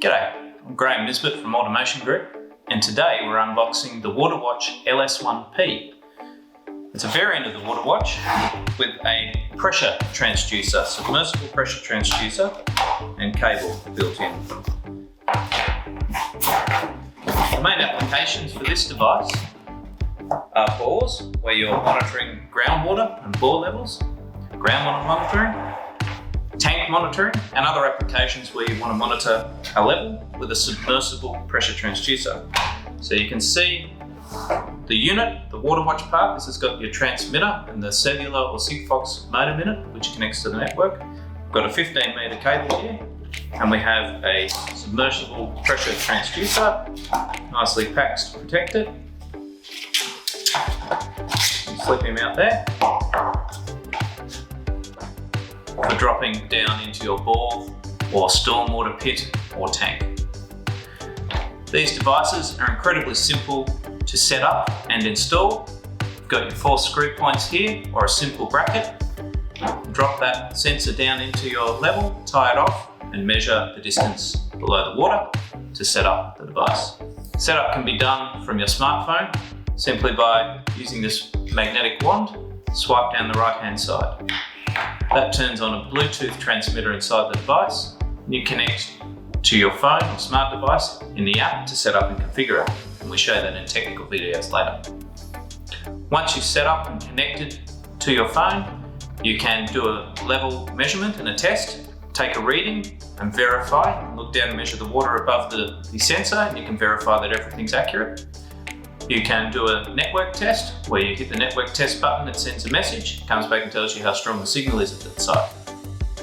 G'day, I'm Graham Nisbet from Automation Group, and today we're unboxing the Waterwatch LS1-P. It's a variant of the Waterwatch with a pressure transducer, submersible pressure transducer, and cable built in. The main applications for this device are bores, where you're monitoring groundwater and bore levels, groundwater monitoring, tank monitoring, and other applications where you want to monitor a level with a submersible pressure transducer. So you can see the unit, the Waterwatch part. This has got your transmitter and the cellular or Sigfox modem in it, which connects to the network. We've got a 15-meter cable here, and we have a submersible pressure transducer, nicely packed to protect it. Slip him out there for dropping down into your bore or stormwater pit or tank. These devices are incredibly simple to set up and install. You've got your 4 screw points here or a simple bracket. Drop that sensor down into your level, tie it off, and measure the distance below the water to set up the device. Setup can be done from your smartphone simply by using this magnetic wand. Swipe down the right-hand side. That turns on a Bluetooth transmitter inside the device. You connect to your phone or smart device in the app to set up and configure it. And we show that in technical videos later. Once you've set up and connected to your phone, you can do a level measurement and a test, take a reading and verify. Look down and measure the water above the sensor, and you can verify that everything's accurate. You can do a network test where you hit the network test button, it sends a message, comes back and tells you how strong the signal is at that site.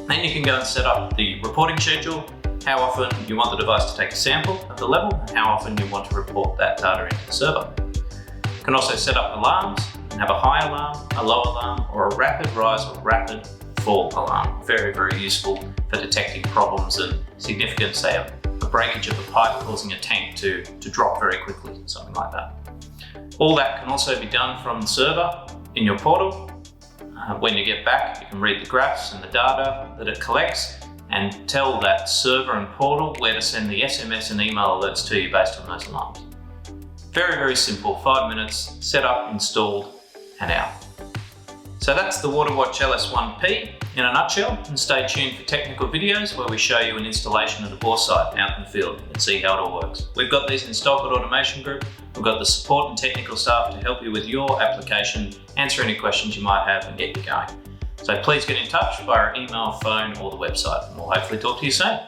Then you can go and set up the reporting schedule, how often you want the device to take a sample of the level, and how often you want to report that data into the server. You can also set up alarms and have a high alarm, a low alarm, or a rapid rise or rapid fall alarm. Very, very useful for detecting problems and significant, say, a breakage of a pipe causing a tank to drop very quickly, something like that. All that can also be done from the server in your portal. When you get back, you can read the graphs and the data that it collects and tell that server and portal where to send the SMS and email alerts to you based on those alarms. Very, very simple, 5 minutes, set up, installed, and out. So that's the Waterwatch LS1-P in a nutshell, and stay tuned for technical videos where we show you an installation of the bore site out in the field and see how it all works. We've got these in stock at Automation Group. We've got the support and technical staff to help you with your application, answer any questions you might have, and get you going. So please get in touch via email, phone, or the website, and we'll hopefully talk to you soon.